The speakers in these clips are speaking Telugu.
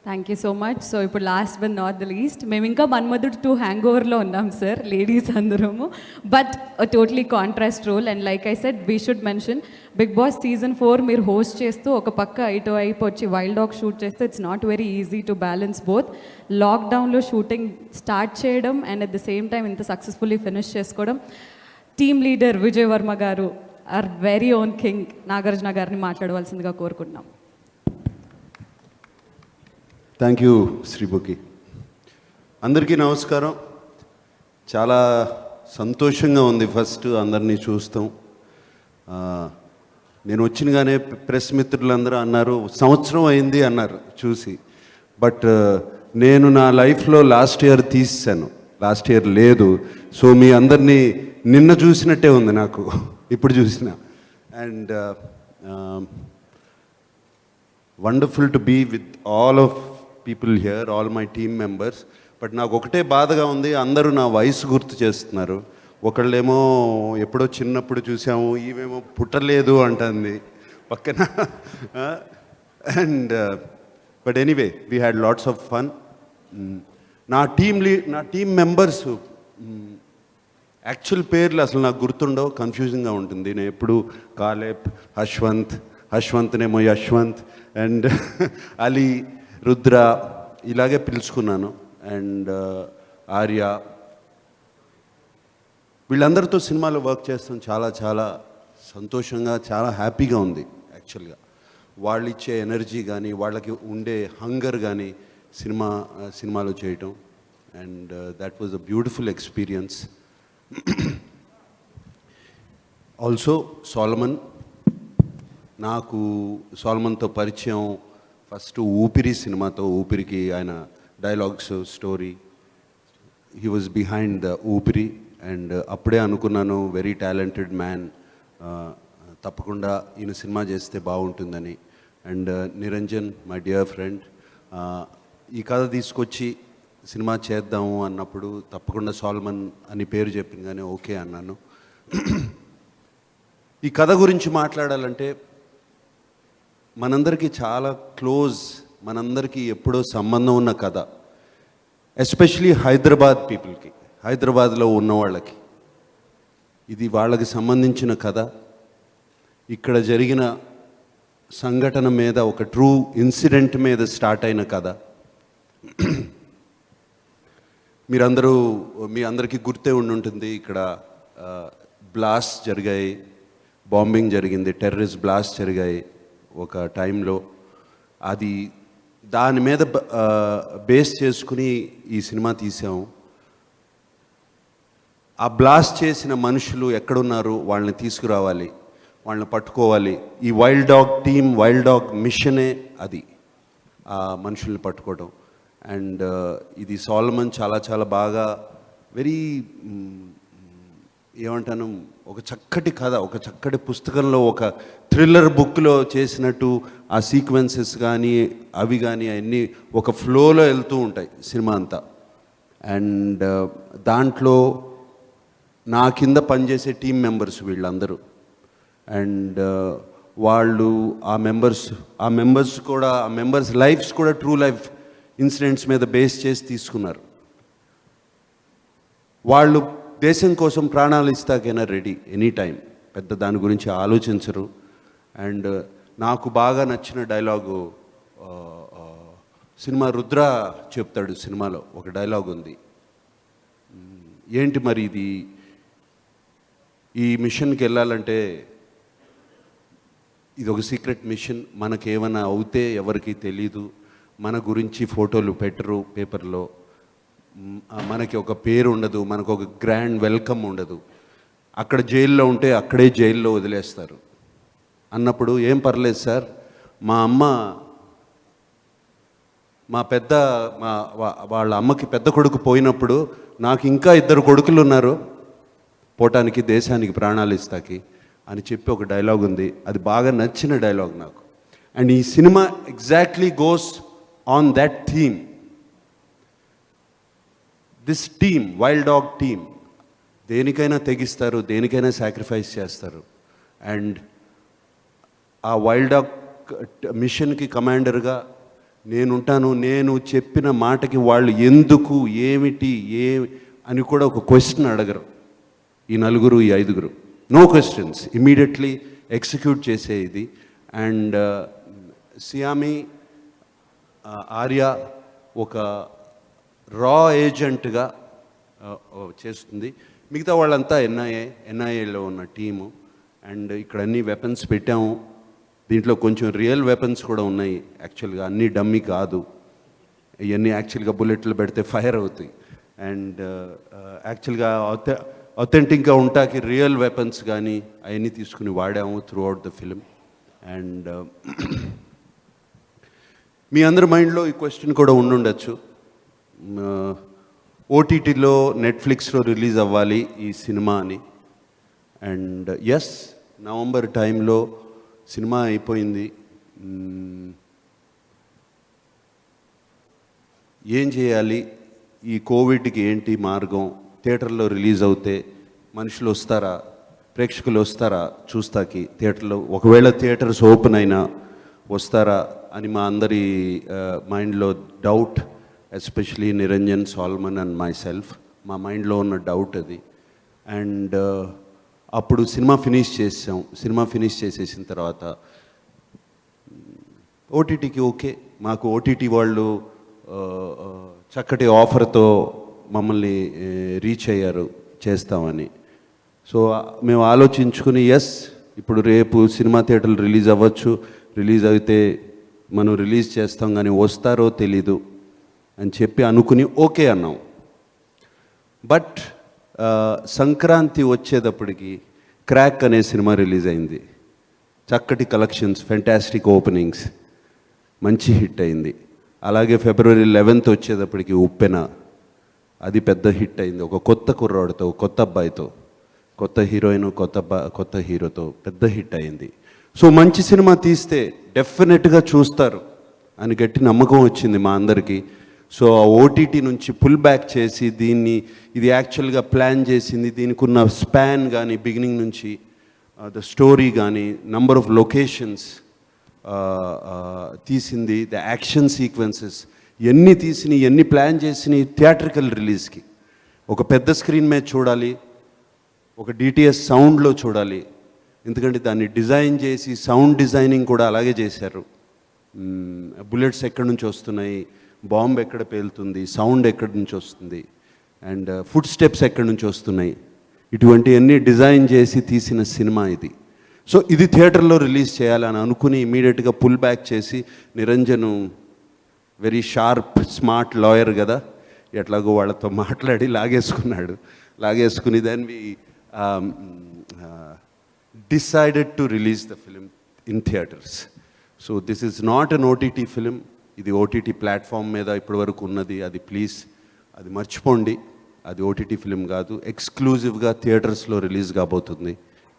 Thank you so much. So ఇప్పుడు last but not the least, మేము ఇంకా మన్మధుడు 2 హ్యాంగ్ ఓవర్లో ఉన్నాం సార్, లేడీస్ అందరము. But totally contrast role. And like I said, we should mention big boss season 4 మీరు హోస్ట్ చేస్తూ ఒక పక్క ఇటువైపు వచ్చి వైల్డ్ డాగ్ షూట్ చేస్తే it's not very easy to balance both. లాక్డౌన్లో షూటింగ్ స్టార్ట్ చేయడం and at the same time ఇంత సక్సెస్ఫుల్లీ ఫినిష్ చేసుకోవడం. Team leader Vijay Varma garu, our very own king Nagarjuna గారిని మాట్లాడవలసిందిగా కోరుకుంటున్నాం. Thank you Sreemukhi. అందరికీ నమస్కారం. చాలా సంతోషంగా ఉంది ఫస్ట్ అందరినీ చూస్తాం. నేను వచ్చినగానే ప్రెస్ మిత్రులందరూ అన్నారు సంవత్సరం అయింది అన్నారు చూసి. బట్ నేను నా లైఫ్లో లాస్ట్ ఇయర్ తీసాను, లాస్ట్ ఇయర్ లేదు. సో మీ అందరినీ నిన్న చూసినట్టే ఉంది నాకు ఇప్పుడు చూసిన. And wonderful to be with all of people here, all my team members. But నాకు ఒకటే బాధగా ఉంది, అందరూ నా వయసు గుర్తు చేస్తున్నారు. ఒకళ్ళేమో ఎప్పుడో చిన్నప్పుడు చూసాము, ఈమెమో పుట్టలేదు అంటుంది పక్కన. And but anyway we had lots of fun. నా టీమ్ మెంబర్స్ యాక్చువల్ పేర్లు అసలు నాకు గుర్తుండవు, కన్ఫ్యూజింగ్గా ఉంటుంది. నేను ఎప్పుడు కాలేబ్, హశ్వంత్నేమో యశ్వంత్, అండ్ అలీ, రుద్ర ఇలాగే పిలుచుకున్నాను. అండ్ ఆర్య, వీళ్ళందరితో సినిమాలో వర్క్ చేస్తాం చాలా చాలా సంతోషంగా, చాలా హ్యాపీగా ఉంది యాక్చువల్గా. వాళ్ళు ఇచ్చే ఎనర్జీ కానీ, వాళ్ళకి ఉండే హంగర్ కానీ సినిమాలో చేయటం. And that was a beautiful experience. Also Solomon, నాకు సోలమన్తో పరిచయం ఫస్ట్ ఊపిరి సినిమాతో. ఊపిరికి ఆయన dialogues, story, he was behind the ఊపిరి. అండ్ అప్పుడే అనుకున్నాను వెరీ టాలెంటెడ్ మ్యాన్, తప్పకుండా ఈయన సినిమా చేస్తే బాగుంటుందని. And Niranjan, my dear friend, ఈ కథ తీసుకొచ్చి సినిమా చేద్దాము అన్నప్పుడు తప్పకుండా సోల్మన్ అని పేరు చెప్పింది, ఓకే అన్నాను. ఈ కథ గురించి మాట్లాడాలంటే మనందరికీ చాలా క్లోజ్, మనందరికీ ఎప్పుడో సంబంధం ఉన్న కథ. ఎస్పెషలీ హైదరాబాద్ పీపుల్కి, హైదరాబాద్లో ఉన్న వాళ్ళకి ఇది వాళ్ళకి సంబంధించిన కథ. ఇక్కడ జరిగిన సంఘటన మీద, ఒక ట్రూ ఇన్సిడెంట్ మీద స్టార్ట్ అయిన కథ. మీ అందరికీ గుర్తే ఉండుంటుంది, ఇక్కడ బ్లాస్ట్ జరిగాయి, బాంబింగ్ జరిగింది, టెర్రరిస్ట్ బ్లాస్ట్ జరిగాయి ఒక టైంలో. అది దాని మీద బేస్ చేసుకుని ఈ సినిమా తీసాము. ఆ బ్లాస్ట్ చేసిన మనుషులు ఎక్కడున్నారు, వాళ్ళని తీసుకురావాలి, వాళ్ళని పట్టుకోవాలి. ఈ wild dog team, wild dog మిషనే అది, ఆ మనుషుల్ని పట్టుకోవడం. అండ్ ఇది సోలమన్ చాలా చాలా బాగా, వెరీ ఏమంటాను, ఒక చక్కటి కథ, ఒక చక్కటి పుస్తకంలో, ఒక థ్రిల్లర్ బుక్లో చేసినట్టు ఆ సీక్వెన్సెస్ కానీ అవి కానీ అన్నీ ఒక ఫ్లోలో వెళ్తూ ఉంటాయి సినిమా అంతా. అండ్ దాంట్లో నా కింద పనిచేసే టీం మెంబర్స్ వీళ్ళందరూ. అండ్ వాళ్ళు ఆ మెంబర్స్ కూడా, ఆ మెంబర్స్ లైఫ్స్ కూడా ట్రూ లైఫ్ ఇన్సిడెంట్స్ మీద బేస్ చేసి తీసుకున్నారు. వాళ్ళు దేశం కోసం ప్రాణాలు ఇస్తాకైనా రెడీ ఎనీ టైం, పెద్ద దాని గురించి ఆలోచించరు. అండ్ నాకు బాగా నచ్చిన డైలాగు సినిమా రుద్ర చెప్తాడు, సినిమాలో ఒక డైలాగ్ ఉంది, ఏంటి మరి ఇది, ఈ మిషన్కి వెళ్ళాలంటే ఇది ఒక సీక్రెట్ మిషన్, మనకేమైనా అవుతే ఎవరికి తెలీదు, మన గురించి ఫోటోలు పెట్టరు పేపర్లో, మనకి ఒక పేరు ఉండదు, మనకు ఒక గ్రాండ్ వెల్కమ్ ఉండదు, అక్కడ జైల్లో ఉంటే అక్కడే జైల్లో వదిలేస్తారు అన్నప్పుడు, ఏం పర్లేదు సార్, మా అమ్మ, వాళ్ళ అమ్మకి పెద్ద కొడుకు పోయినప్పుడు నాకు ఇంకా 2 కొడుకులు ఉన్నారు పోవటానికి, దేశానికి ప్రాణాలు ఇస్తాకి అని చెప్పి ఒక డైలాగ్ ఉంది. అది బాగా నచ్చిన డైలాగ్ నాకు. అండ్ ఈ cinema exactly goes on that theme. This team, wild dog team, దేనికైనా తెగిస్తారు, దేనికైనా సాక్రిఫైస్ చేస్తారు. అండ్ ఆ వైల్డ్ డాగ్ మిషన్కి కమాండర్గా నేనుంటాను, నేను చెప్పిన మాటకి వాళ్ళు ఎందుకు, ఏమిటి, అని కూడా ఒక క్వశ్చన్ అడగరు ఈ నలుగురు, ఈ ఐదుగురు. నో క్వశ్చన్స్, ఇమీడియట్లీ ఎగ్జిక్యూట్ చేసే ఇది. అండ్ సియామి, ఆర్య ఒక రా ఏజెంట్గా చేస్తుంది. మిగతా వాళ్ళంతా ఎన్ఐఏలో ఉన్న టీము. అండ్ ఇక్కడ అన్ని వెపన్స్ పెట్టాము. దీంట్లో కొంచెం రియల్ వెపన్స్ కూడా ఉన్నాయి యాక్చువల్గా, అన్నీ డమ్మీ కాదు. ఇవన్నీ యాక్చువల్గా బుల్లెట్లు పెడితే ఫైర్ అవుతాయి. అండ్ యాక్చువల్గా అథెంటిక్గా ఉంటాకి రియల్ వెపన్స్ కానీ అవన్నీ తీసుకుని వాడాము through out the film. And మీ అందరి మైండ్లో ఈ క్వశ్చన్ కూడా ఉండుండొచ్చు, ఓటీటీలో నెట్ఫ్లిక్స్లో రిలీజ్ అవ్వాలి ఈ సినిమా అని. అండ్ ఎస్, నవంబర్ టైంలో సినిమా అయిపోయింది. ఏం చేయాలి, ఈ కోవిడ్కి ఏంటి మార్గం? థియేటర్లో రిలీజ్ అవుతే మనుషులు వస్తారా, ప్రేక్షకులు వస్తారా చూస్తాకి థియేటర్లో? ఒకవేళ థియేటర్స్ ఓపెన్ అయినా వస్తారా అని మా అందరి మైండ్లో doubt, especially Niranjan, Salman and myself, మా మైండ్లో ఉన్న డౌట్ అది. అండ్ అప్పుడు సినిమా ఫినిష్ చేసాం. సినిమా ఫినిష్ చేసేసిన తర్వాత ఓటీటీకి ఓకే, మాకు ఓటీటీ వాళ్ళు చక్కటి ఆఫర్తో మమ్మల్ని రీచ్ అయ్యారు చేస్తామని. సో మేము ఆలోచించుకుని ఎస్, ఇప్పుడు రేపు సినిమా థియేటర్లు రిలీజ్ అవ్వచ్చు, రిలీజ్ అయితే మనం రిలీజ్ చేస్తాం, కానీ వస్తారో తెలీదు అని చెప్పి అనుకుని ఓకే అన్నాం. బట్ సంక్రాంతి వచ్చేటప్పటికి క్రాక్ అనే సినిమా రిలీజ్ అయింది. చక్కటి కలెక్షన్స్, ఫెంటాస్టిక్ ఓపెనింగ్స్, మంచి హిట్ అయింది. అలాగే ఫిబ్రవరి 11th వచ్చేటప్పటికి ఉప్పెన, అది పెద్ద హిట్ అయింది. ఒక కొత్త కుర్రాడితో, కొత్త అబ్బాయితో, కొత్త హీరోయిన్, కొత్త హీరోతో పెద్ద హిట్ అయింది. సో మంచి సినిమా తీస్తే డెఫినెట్గా చూస్తారు అని గట్టి నమ్మకం వచ్చింది మా అందరికీ. సో ఆ ఓటీటీ నుంచి పుల్ బ్యాక్ చేసి ఇది యాక్చువల్గా ప్లాన్ చేసింది, దీనికి ఉన్న స్పాన్ కానీ, బిగినింగ్ నుంచి ద స్టోరీ కానీ, నంబర్ ఆఫ్ లొకేషన్స్ తీసింది, ద యాక్షన్ సీక్వెన్సెస్, ఎన్ని తీసినాయి, ఎన్ని ప్లాన్ చేసినాయి థియేట్రికల్ రిలీజ్కి. ఒక పెద్ద స్క్రీన్ మీద చూడాలి, ఒక డిటిఎస్ సౌండ్లో చూడాలి, ఎందుకంటే దాన్ని డిజైన్ చేసి సౌండ్ డిజైనింగ్ కూడా అలాగే చేశారు. బుల్లెట్స్ ఎక్కడి నుంచి వస్తున్నాయి, బాంబ్ ఎక్కడ పేలుతుంది, సౌండ్ ఎక్కడి నుంచి వస్తుంది, అండ్ ఫుడ్ స్టెప్స్ ఎక్కడి నుంచి వస్తున్నాయి, ఇటువంటివన్నీ డిజైన్ చేసి తీసిన సినిమా ఇది. సో ఇది థియేటర్లో రిలీజ్ చేయాలని అనుకుని ఇమీడియట్గా పుల్ బ్యాక్ చేసి, Niranjan very sharp smart lawyer కదా, ఎట్లాగో వాళ్ళతో మాట్లాడి లాగేసుకుని then we decided to release the film in theaters. So this is not an OTT film. ఇది ఓటీటీ ప్లాట్ఫామ్ మీద ఇప్పటి వరకు ఉన్నది, అది ప్లీజ్ అది మర్చిపోండి, అది ఓటీటీ ఫిలిం కాదు. ఎక్స్క్లూజివ్గా థియేటర్స్లో రిలీజ్ కాబోతుంది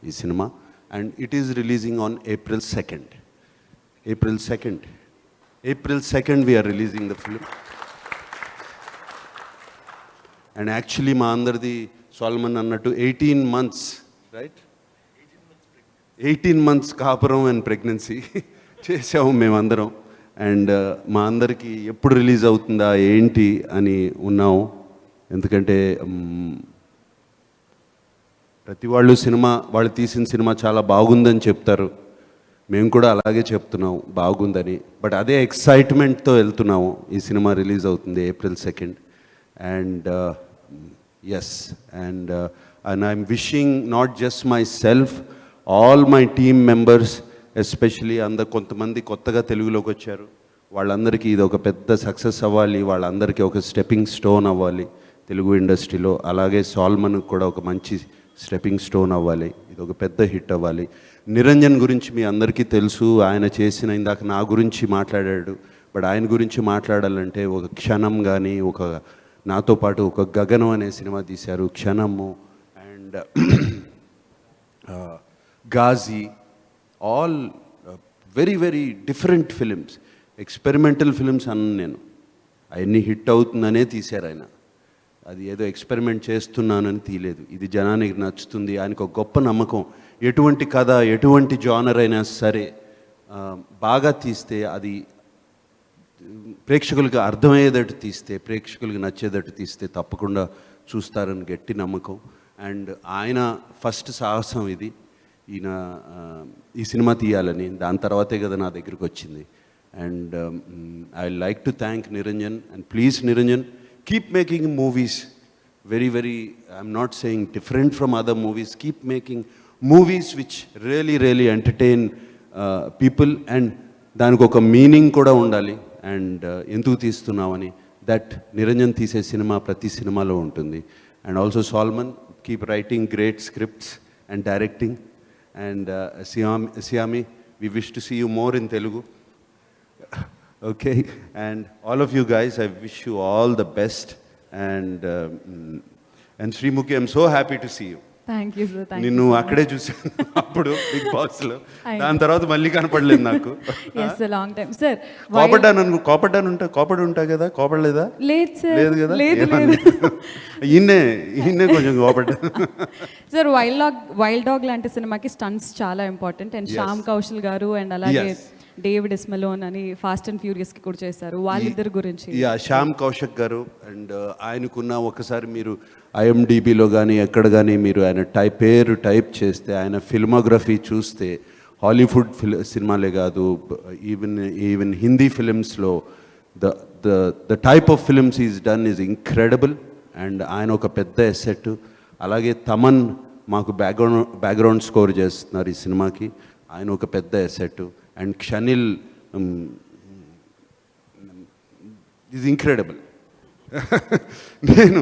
ఈ cinema. And it is releasing on April 2nd. April 2nd we are releasing the film. And actually మా అందరిది సాల్మన్ అన్నట్టు 18 months, రైట్, 18 months కాపురం అండ్ ప్రెగ్నెన్సీ చేసాము మేమందరం. అండ్ మా అందరికీ ఎప్పుడు రిలీజ్ అవుతుందా ఏంటి అని ఉన్నాము. ఎందుకంటే ప్రతి వాళ్ళు తీసిన సినిమా చాలా బాగుందని చెప్తారు, మేము కూడా అలాగే చెప్తున్నాం బాగుందని. బట్ అదే ఎక్సైట్మెంట్తో వెళ్తున్నాము. ఈ సినిమా రిలీజ్ అవుతుంది April 2nd. And yes, and I'm wishing not just myself, all my team members, especially కొంతమంది కొత్తగా తెలుగులోకి వచ్చారు, వాళ్ళందరికీ ఇది ఒక పెద్ద సక్సెస్ అవ్వాలి, వాళ్ళందరికీ ఒక స్టెప్పింగ్ స్టోన్ అవ్వాలి తెలుగు ఇండస్ట్రీలో. అలాగే సాల్మన్కి కూడా ఒక మంచి స్టెప్పింగ్ స్టోన్ అవ్వాలి, ఇది ఒక పెద్ద హిట్ అవ్వాలి. నిరంజన్ గురించి మీ అందరికీ తెలుసు, ఆయన చేసిన, ఇందాక నా గురించి మాట్లాడాడు, బట్ ఆయన గురించి మాట్లాడాలంటే ఒక క్షణం కానీ, ఒక నాతో పాటు ఒక గగనం అనే సినిమా తీశారు, Kshanam, and Ghazi, all very very different films, experimental films అన్న నేను. అవన్నీ హిట్ అవుతుందనే తీశారు ఆయన, అది ఏదో ఎక్స్పెరిమెంట్ చేస్తున్నానని తీయలేదు. ఇది జనానికి నచ్చుతుంది, ఆయనకు ఒక గొప్ప నమ్మకం. ఎటువంటి కథ, ఎటువంటి జానర్ అయినా సరే బాగా తీస్తే అది ప్రేక్షకులకి అర్థమయ్యేటట్టు తీస్తే, ప్రేక్షకులకి నచ్చేటట్టు తీస్తే తప్పకుండా చూస్తారని గట్టి నమ్మకం. అండ్ ఆయన ఫస్ట్ సాహసం ఇది. ఈయన ఈ సినిమా తీయాలని, దాని తర్వాతే కదా నా దగ్గరికి వచ్చింది. And I like to thank Niranjan. And please Niranjan, keep making movies. very, I'm not saying different from other movies. Keep making movies which really entertain people, and దానికి ఒక మీనింగ్ కూడా ఉండాలి. అండ్ ఎందుకు తీస్తున్నామని దట్ నిరంజన్ తీసే సినిమా ప్రతి సినిమాలో ఉంటుంది. And also salmon, keep writing great scripts and directing. And Xiaomi, we wish to see you more in Telugu. Okay, and all of you guys, I wish you all the best. And Srimuki, I'm so happy to see you. Thank you sir. Thank నిన్ను అక్కడే చూసాను అప్పుడు బిగ్ బాస్లో. దాని తర్వాత మళ్ళీ కనపడలేదు నాకు. Yes long time sir. కోపడ్డాను ఉంటా కదా, కోపడలేదా? లేదు సార్. లేదు కదా. లేదు. ఈయన్నే కొంచెం కోపడ్డా. సార్ వైల్డ్ డాగ్ లాంటి సినిమాకి స్టంట్స్ చాలా ఇంపార్టెంట్. అండ్ శ్యామ్ కౌశల్ గారు అండ్ అలాగే డేవిడ్ ఇస్మలోన్ అని ఫాస్ట్ అండ్ ఫ్యూరియస్కి కూడా చేశారు. వాళ్ళిద్దరి గురించి. శ్యామ్ కౌశక్ గారు. అండ్ ఆయనకున్న ఒకసారి మీరు IMDbలో కానీ ఎక్కడ కానీ మీరు ఆయన పేరు టైప్ చేస్తే, ఆయన ఫిల్మోగ్రఫీ చూస్తే, హాలీవుడ్ సినిమాలే కాదు, even Hindi ఫిలిమ్స్లో the type of films is done is incredible. And ఆయన ఒక పెద్ద ఎసెట్. అలాగే తమన్ మాకు బ్యాక్గ్రౌండ్ స్కోర్ చేస్తున్నారు ఈ సినిమాకి, ఆయన ఒక పెద్ద ఎసెట్. And క్షనిల్ is incredible. నేను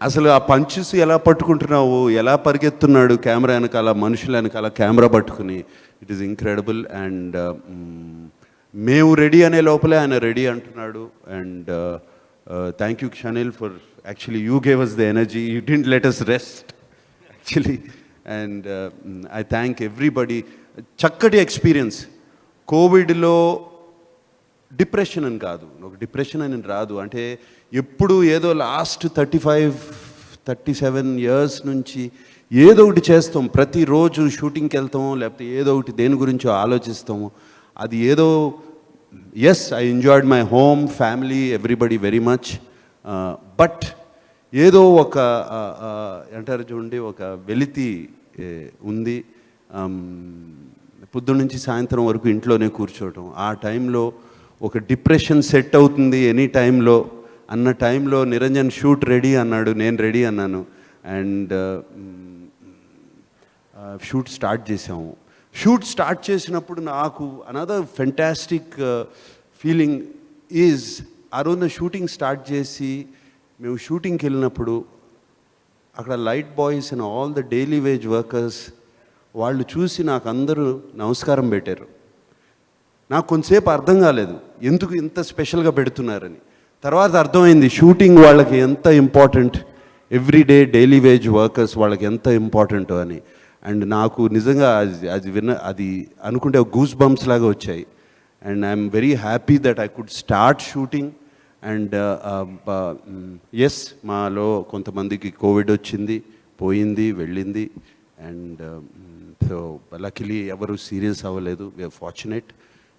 అసలు ఆ పంచెస్ ఎలా పట్టుకుంటున్నావు, ఎలా పరిగెత్తున్నాడు కెమెరా వెనకాల, మనుషుల వెనకాల కెమెరా పట్టుకుని, ఇట్ ఈస్ ఇంక్రెడిబుల్. అండ్ మేము రెడీ అనే లోపలే ఆయన రెడీ అంటున్నాడు. And thank you క్షనిల్ for actually you gave us the energy, you didn't let us rest actually. And I thank everybody. చక్కటి ఎక్స్పీరియన్స్. కోవిడ్లో డిప్రెషన్ అని కాదు, ఒక డిప్రెషన్ అని రాదు. అంటే ఎప్పుడు ఏదో లాస్ట్ 35-37 ఇయర్స్ నుంచి ఏదో ఒకటి చేస్తాం, ప్రతిరోజు షూటింగ్కి వెళ్తాము, లేకపోతే ఏదో ఒకటి దేని గురించో ఆలోచిస్తాము. అది ఏదో yes, I enjoyed my home, family, everybody very much. But ఏదో ఒక అంటారు చూడండి, ఒక వెలితి ఉంది. పొద్దున్న నుంచి సాయంత్రం వరకు ఇంట్లోనే కూర్చోవటం, ఆ టైంలో ఒక డిప్రెషన్ సెట్ అవుతుంది ఎనీ టైంలో అన్న టైంలో నిరంజన్ షూట్ రెడీ అన్నాడు, నేను రెడీ అన్నాను. అండ్ షూట్ స్టార్ట్ చేసాము. షూట్ స్టార్ట్ చేసినప్పుడు నాకు అనదర్ ఫెంటాస్టిక్ ఫీలింగ్ ఈజ్, ఆ రోజున షూటింగ్ స్టార్ట్ చేసి మేము షూటింగ్కి వెళ్ళినప్పుడు అక్కడ light boys and all the daily wage workers వాళ్ళు చూసి నాకు అందరూ నమస్కారం పెట్టారు. నాకు కొంతసేపు అర్థం కాలేదు ఎందుకు ఇంత స్పెషల్గా పెడుతున్నారని. తర్వాత అర్థమైంది షూటింగ్ వాళ్ళకి ఎంత important, everyday daily wage workers వాళ్ళకి ఎంత ఇంపార్టెంట్ అని. అండ్ నాకు నిజంగా అది అనుకుంటే గూస్ బంప్స్ లాగా వచ్చాయి. And I'm very happy that I could start shooting. And yes, మాలో కొంతమందికి కోవిడ్ వచ్చింది, పోయింది, వెళ్ళింది. అండ్ సో లక్కీలీ ఎవరు సీరియస్ అవ్వలేదు. We're fortunate.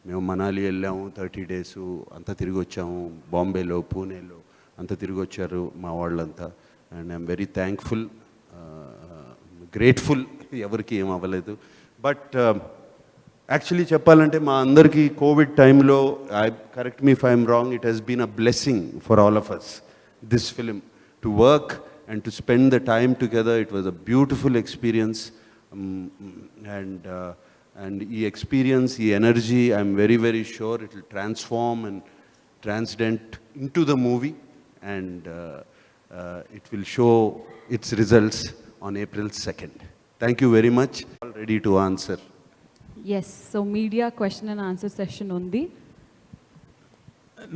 మేము మనాలి వెళ్ళాము 30 days, అంతా తిరిగి వచ్చాము. బాంబేలో, పూణేలో అంతా తిరిగి వచ్చారు మా వాళ్ళంతా. And I'm very thankful, grateful. ఎవరికి ఏం అవ్వలేదు. బట్ యాక్చువల్లీ చెప్పాలంటే మా అందరికీ కోవిడ్ టైంలో, correct me if I'm wrong, it has been a blessing for all of us, this film, to work and to spend the time together. It was a beautiful experience. And ఈ experience, ఈ energy, I'm very sure it will transform and transcend into the movie, and it will show its results on April 2nd. Thank you very much. All ready to answer. Yes, so media question and answer session ఉంది.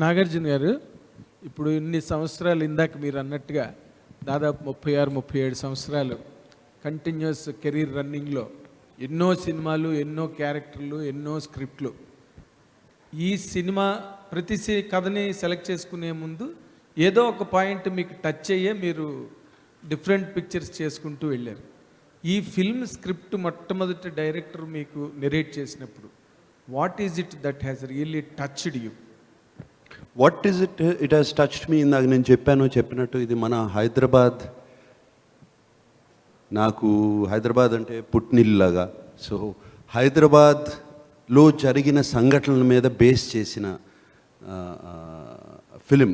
నాగార్జున గారు, ఇప్పుడు ఇన్ని సంవత్సరాలు ఇందాక మీరు అన్నట్టుగా దాదాపు 36-37 సంవత్సరాలు కంటిన్యూస్ కెరీర్ రన్నింగ్లో ఎన్నో సినిమాలు, ఎన్నో క్యారెక్టర్లు, ఎన్నో స్క్రిప్ట్లు. ఈ సినిమా ప్రతి కథని సెలెక్ట్ చేసుకునే ముందు ఏదో ఒక పాయింట్ మీకు టచ్ అయ్యే మీరు డిఫరెంట్ పిక్చర్స్ చేసుకుంటూ వెళ్ళారు. ఈ ఫిల్మ్ స్క్రిప్ట్ మొట్టమొదటి డైరెక్టర్ మీకు నెరేట్ చేసినప్పుడు what is it that has really touched you? What is it has touched మీ ఇందాక నేను చెప్పినట్టు ఇది మన హైదరాబాద్. నాకు హైదరాబాద్ అంటే పుట్టినిల్లాగా. సో హైదరాబాద్లో జరిగిన సంఘటనల మీద బేస్ చేసిన ఫిలిం.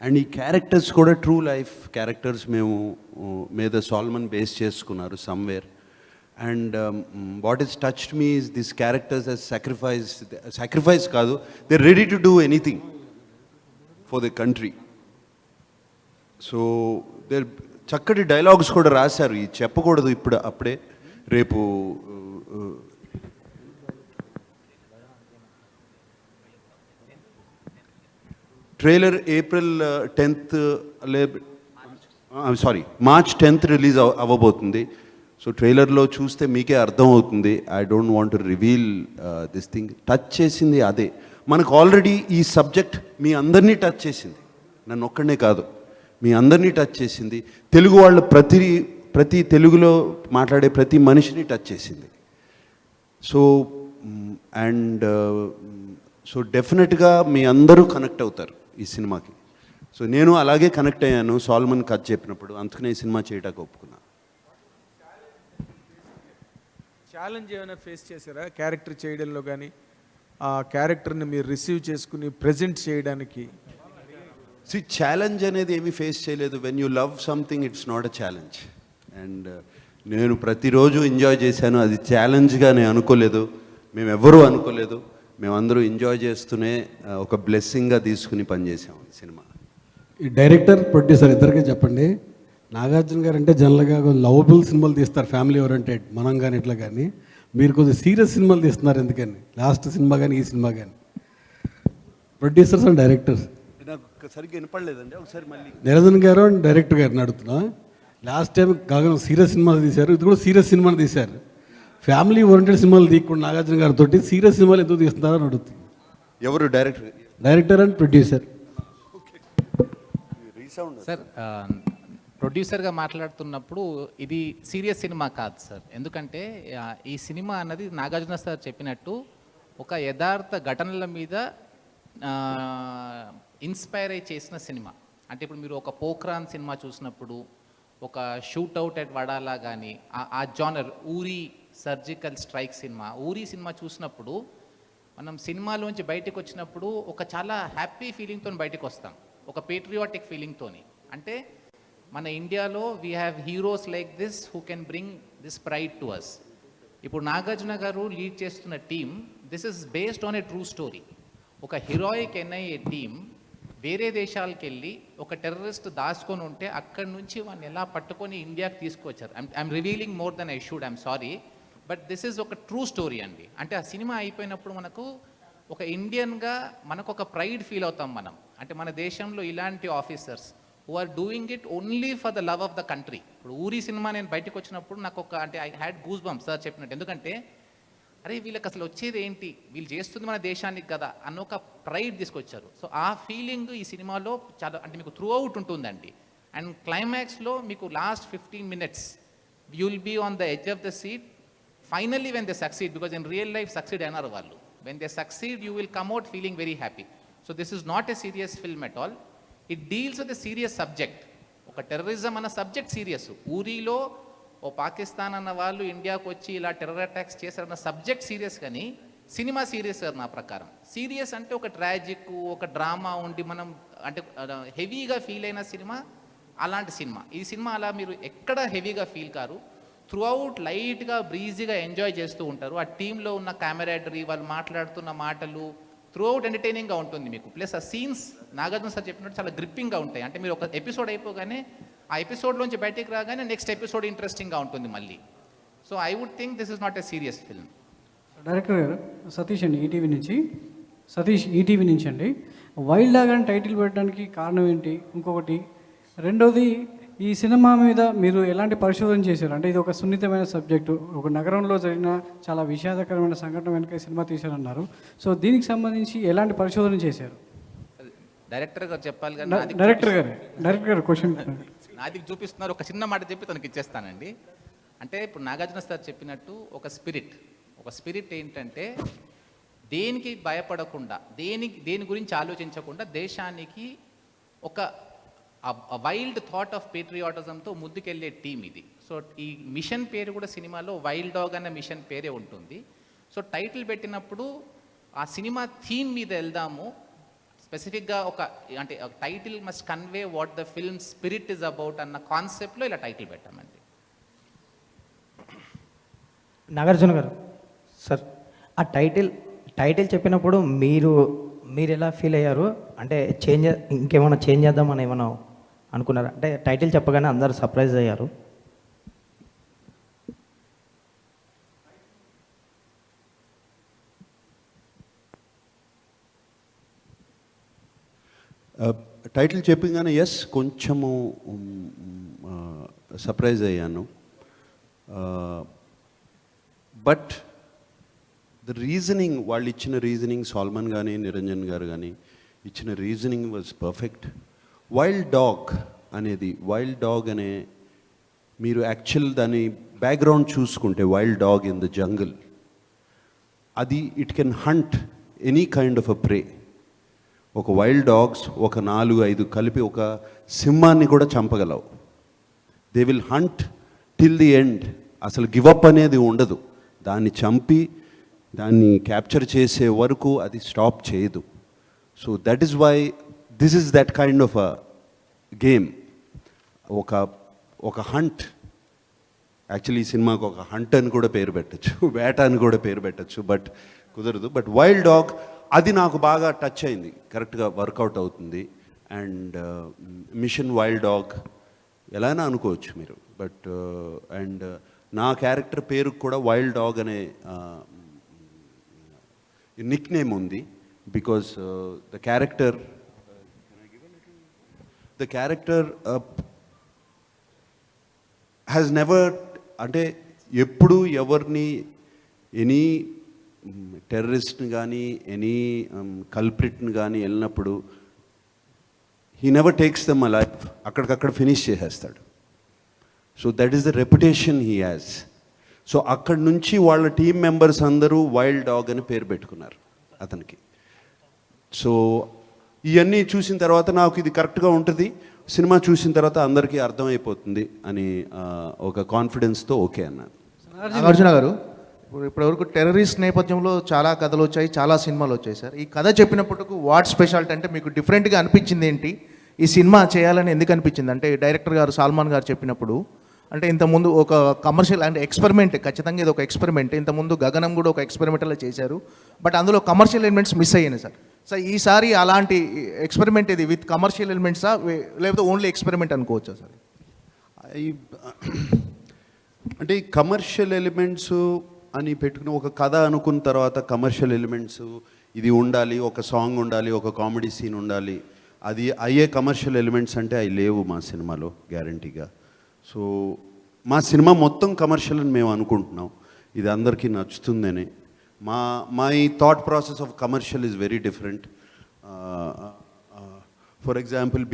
అండ్ ఈ క్యారెక్టర్స్ కూడా ట్రూ లైఫ్ క్యారెక్టర్స్ మేము మీద సాల్మన్ బేస్ చేసుకున్నారు somewhere. And what is touched me is this characters as sacrifice కాదు, they ready to do anything for the country. So they చక్కటి డైలాగ్స్ కూడా రాశారు. ఈ చెప్పకూడదు ఇప్పుడు అప్పుడే, రేపు trailer April 10th March 10th release అవ్వబోతుంది. సో ట్రైలర్లో చూస్తే మీకే అర్థం అవుతుంది. I don't want to reveal this thing. Touch చేసింది అదే. మనకు ఆల్రెడీ ఈ సబ్జెక్ట్ మీ అందరినీ టచ్ చేసింది, నన్ను ఒక్కడనే కాదు, మీ అందరినీ టచ్ చేసింది. తెలుగు వాళ్ళు ప్రతి తెలుగులో మాట్లాడే ప్రతి మనిషిని టచ్ చేసింది. సో అండ్ సో డెఫినెట్గా మీ అందరూ కనెక్ట్ అవుతారు ఈ సినిమాకి. సో నేను అలాగే కనెక్ట్ అయ్యాను సాల్మన్ కథ చెప్పినప్పుడు, అందుకనే ఈ సినిమా చేయడానికి ఒప్పుకున్నా. ఛాలెంజ్ ఏమైనా ఫేస్ చేశారా క్యారెక్టర్ చేయడంలో కానీ, ఆ క్యారెక్టర్ని మీరు రిసీవ్ చేసుకుని ప్రజెంట్ చేయడానికి? ఛాలెంజ్ అనేది ఏమీ ఫేస్ చేయలేదు. When you love something it's not a challenge. And నేను ప్రతిరోజు ఎంజాయ్ చేశాను. అది ఛాలెంజ్గా నేను అనుకోలేదు, మేమెవ్వరూ అనుకోలేదు. మేమందరూ ఎంజాయ్ చేస్తూనే ఒక బ్లెస్సింగ్గా తీసుకుని పనిచేసాము సినిమా. ఈ డైరెక్టర్ ప్రొడ్యూసర్ ఇద్దరికీ చెప్పండి, నాగార్జున గారు అంటే జనరల్గా లవబుల్ సినిమాలు తీస్తారు, ఫ్యామిలీ ఓరియంటెడ్, మనం కానీ ఇట్లా. కానీ మీరు కొద్దిగా సీరియస్ సినిమాలు తీస్తున్నారు, ఎందుకని? లాస్ట్ సినిమా కానీ ఈ సినిమా కానీ. ప్రొడ్యూసర్స్ అండ్ డైరెక్టర్స్ నాకు సరిగ్గా వినపడలేదండి, ఒకసారి మళ్ళీ. నిరంజన్ గారు అండ్ డైరెక్టర్ గారిని అడుగుతున్నా. లాస్ట్ టైం కాగా సీరియస్ సినిమాలు తీశారు, ఇది కూడా సీరియస్ సినిమాలు తీశారు. ఫ్యామిలీ ఓరియంటెడ్ సినిమాలు తీయకుండా నాగార్జున గారితో సీరియస్ సినిమాలు ఎందుకు తీస్తున్నారని అడుగుతుంది. ఎవరు director? Director and producer. Sir, ప్రొడ్యూసర్గా మాట్లాడుతున్నప్పుడు ఇది సీరియస్ సినిమా కాదు సార్. ఎందుకంటే ఈ సినిమా అన్నది నాగార్జున సార్ చెప్పినట్టు ఒక యథార్థ ఘటనల మీద ఇన్స్పైర్ అయి చేసిన సినిమా. అంటే ఇప్పుడు మీరు ఒక పోఖ్రాన్ సినిమా చూసినప్పుడు, ఒక షూట్అవుట్ ఎట్ వడాలా కానీ, ఆ జానర్ ఊరి సర్జికల్ స్ట్రైక్ సినిమా, ఊరి సినిమా చూసినప్పుడు మనం సినిమాలోంచి బయటకు వచ్చినప్పుడు ఒక చాలా హ్యాపీ ఫీలింగ్తో బయటకు వస్తాం, ఒక పేట్రియాటిక్ ఫీలింగ్తో. అంటే మన ఇండియాలో we have heroes like this who can bring this pride to us. ఇప్పుడు నాగార్జున గారు లీడ్ చేస్తున్న team, this is based on a true story. ఒక హీరోయిక్ ఎన్ఐఏ టీమ్ వేరే దేశాలకు వెళ్ళి ఒక టెర్రరిస్ట్ దాచుకొని ఉంటే అక్కడి నుంచి వాడిని ఎలా పట్టుకొని ఇండియాకి తీసుకొచ్చారు. I'm revealing more than I should, I'm sorry, but this is ఒక ట్రూ స్టోరీ అండి. అంటే ఆ సినిమా అయిపోయినప్పుడు మనకు ఒక ఇండియన్గా మనకు ఒక ప్రైడ్ ఫీల్ అవుతాం మనం. అంటే మన దేశంలో ఇలాంటి officers who are doing it only for the love of the country. ఇప్పుడు ఊరి సినిమా నేను బయటకు వచ్చినప్పుడు నాకు ఒక అంటే I had goose bumps sir చెప్పినట్టు. ఎందుకంటే అరే వీళ్ళకి అసలు వచ్చేది ఏంటి, వీళ్ళు చేస్తుంది మన దేశానికి కదా అన్న ఒక ప్రైడ్ తీసుకొచ్చారు. సో ఆ ఫీలింగ్ ఈ సినిమాలో చాలా అంటే మీకు త్రూ అవుట్ ఉంటుందండి. అండ్ క్లైమాక్స్లో మీకు last 15 minutes you will be on the edge of the seat. Finally when they succeed, because in real life succeed అయినారు వాళ్ళు, when they succeed you will come out feeling very happy. So this is not a serious film at all. It deals with a serious subject. ఒక టెర్రరిజం అన్న సబ్జెక్ట్ సీరియస్. ఊరిలో ఓ పాకిస్తాన్ అన్న వాళ్ళు ఇండియాకు వచ్చి ఇలా టెర్రర్ అటాక్స్ చేశారన్న సబ్జెక్ట్ సీరియస్, కానీ సినిమా సీరియస్ కాదు నా ప్రకారం. సీరియస్ అంటే ఒక ట్రాజిక్, ఒక డ్రామా ఉండి మనం అంటే హెవీగా ఫీల్ అయిన సినిమా అలాంటి సినిమా. ఈ సినిమా అలా మీరు ఎక్కడ హెవీగా ఫీల్ కారు, త్రూ అవుట్ లైట్గా బ్రీజీగా ఎంజాయ్ చేస్తూ ఉంటారు. ఆ టీంలో ఉన్న కెమెరాడరీ, వాళ్ళు మాట్లాడుతున్న మాటలు త్రూ అవుట్ ఎంటర్టైనింగ్గా ఉంటుంది మీకు. ప్లస్ ఆ సీన్స్ నాగార్జున సార్ చెప్పినట్టు చాలా గ్రిప్పింగ్గా ఉంటాయి. అంటే మీరు ఒక ఎపిసోడ్ అయిపోగానే ఆ ఎపిసోడ్లోంచి బయటికి రాగానే నెక్స్ట్ ఎపిసోడ్ ఇంట్రెస్టింగ్గా ఉంటుంది మళ్ళీ. So I would think this is not a serious film. Director garu Satish అండి, ఈటీవీ నుంచి అండి. వైల్డ్ డాగ్ అని టైటిల్ పెట్టడానికి కారణం ఏంటి? ఇంకొకటి రెండోది, ఈ సినిమా మీద మీరు ఎలాంటి పరిశోధన చేశారు? అంటే ఇది ఒక సున్నితమైన సబ్జెక్టు, ఒక నగరంలో జరిగిన చాలా విషాదకరమైన సంఘటన వెనుక సినిమా తీశారన్నారు. సో దీనికి సంబంధించి ఎలాంటి పరిశోధన చేశారు? డైరెక్టర్ గారు చెప్పాలి కానీ డైరెక్టర్ గారు క్వశ్చన్ నాది చూపిస్తున్నారు. ఒక చిన్న మాట చెప్పి తనకి ఇచ్చేస్తానండి. అంటే ఇప్పుడు నాగార్జున సార్ చెప్పినట్టు ఒక స్పిరిట్ ఏంటంటే దేనికి భయపడకుండా, దేని గురించి ఆలోచించకుండా దేశానికి ఒక వైల్డ్ థాట్ ఆఫ్ పేట్రియాటిజంతో ముందుకెళ్ళే టీం ఇది. సో ఈ మిషన్ పేరు కూడా సినిమాలో వైల్డ్ డాగ్ అన్న మిషన్ పేరే ఉంటుంది. సో టైటిల్ పెట్టినప్పుడు ఆ సినిమా థీమ్ మీద వెళ్దాము, స్పెసిఫిక్గా అంటే title must convey what the film spirit is about అన్న కాన్సెప్ట్లో ఇలా టైటిల్ పెట్టామండి. నాగార్జున గారు సార్, ఆ టైటిల్ చెప్పినప్పుడు మీరు ఎలా ఫీల్ అయ్యారు? అంటే ఇంకేమైనా చేంజ్ చేద్దామని ఏమైనా అనుకున్నారా? అంటే టైటిల్ చెప్పగానే అందరూ సర్ప్రైజ్ అయ్యారు. టైటిల్ చెప్పగానే ఎస్ కొంచెము సర్ప్రైజ్ అయ్యాను. బట్ ద రీజనింగ్, వాళ్ళు ఇచ్చిన రీజనింగ్, సాల్మన్ కానీ నిరంజన్ గారు కానీ ఇచ్చిన reasoning was perfect. Wild dog అనే మీరు యాక్చువల్ దాని బ్యాక్గ్రౌండ్ చూసుకుంటే, wild dog in the jungle, అది it can hunt any kind of అ ప్రే. ఒక వైల్డ్ డాగ్స్ ఒక 4-5 కలిపి ఒక సింహాన్ని కూడా చంపగలవు. They will hunt till the end. అసలు గివప్ అనేది ఉండదు. దాన్ని చంపి దాన్ని క్యాప్చర్ చేసే వరకు అది స్టాప్ చేయదు. So that is why this is that kind of a game. ఒక హంట్, యాక్చువల్లీ ఈ సినిమాకు ఒక హంట్ అని కూడా పేరు పెట్టచ్చు, వేట అని కూడా పేరు పెట్టచ్చు, బట్ కుదరదు. బట్ వైల్డ్ డాగ్ అది నాకు బాగా టచ్ అయింది, కరెక్ట్గా వర్కౌట్ అవుతుంది. అండ్ మిషన్ వైల్డ్ డాగ్ ఎలా అయినా అనుకోవచ్చు మీరు, బట్ అండ్ నా క్యారెక్టర్ పేరు కూడా వైల్డ్ డాగ్ అనే నిక్ నేమ్ ఉంది. Because the character has never, అంటే ఎప్పుడు ఎవరిని ఎనీ టెర్రరిస్ట్ని కానీ ఎనీ కల్ప్రిట్ని కానీ వెళ్ళినప్పుడు he never takes dum a life, అక్కడికక్కడ ఫినిష్ చేసేస్తాడు. So that is the reputation he has. So అక్కడి నుంచి వాళ్ళ టీం మెంబర్స్ అందరూ వైల్డ్ డాగ్ అని పేరు పెట్టుకున్నారు అతనికి. సో ఇవన్నీ చూసిన తర్వాత నాకు ఇది కరెక్ట్గా ఉంటుంది, సినిమా చూసిన తర్వాత అందరికీ అర్థమైపోతుంది అని ఒక కాన్ఫిడెన్స్తో ఓకే అన్నాను. నాగార్జున గారు, ఇప్పటివరకు టెర్రరిస్ట్ నేపథ్యంలో చాలా కథలు వచ్చాయి, చాలా సినిమాలు వచ్చాయి సార్. ఈ కథ చెప్పినప్పటికీ వాట్ స్పెషాలిటీ, అంటే మీకు డిఫరెంట్గా అనిపించింది ఏంటి? ఈ సినిమా చేయాలని ఎందుకు అనిపించింది? అంటే డైరెక్టర్ గారు సాల్మాన్ గారు చెప్పినప్పుడు, అంటే ఇంతకుముందు ఒక కమర్షియల్ అంటే ఎక్స్పెరిమెంట్, ఖచ్చితంగా ఇది ఒక ఎక్స్పెరిమెంట్. ఇంతకుముందు గగనం కూడా ఒక ఎక్స్పెరిమెంటల్లో చేశారు, బట్ అందులో కమర్షియల్ ఎలిమెంట్స్ మిస్ అయ్యాయి సార్. సార్ ఈసారి అలాంటి ఎక్స్పెరిమెంట్ ఇది విత్ కమర్షియల్ ఎలిమెంట్సా, లేకపోతే ఓన్లీ ఎక్స్పెరిమెంట్ అనుకోవచ్చా సార్? అంటే కమర్షియల్ ఎలిమెంట్స్ అని పెట్టుకుని ఒక కథ అనుకున్న తర్వాత కమర్షియల్ ఎలిమెంట్స్ ఇది ఉండాలి, ఒక సాంగ్ ఉండాలి, ఒక కామెడీ సీన్ ఉండాలి, అది అయ్యే కమర్షియల్ ఎలిమెంట్స్ అంటే అవి లేవు మా సినిమాలో గ్యారంటీగా. సో మా సినిమా మొత్తం కమర్షియల్ అని మేము అనుకుంటున్నాం, ఇది అందరికీ నచ్చుతుందని. My thought process of commercial is very different. For example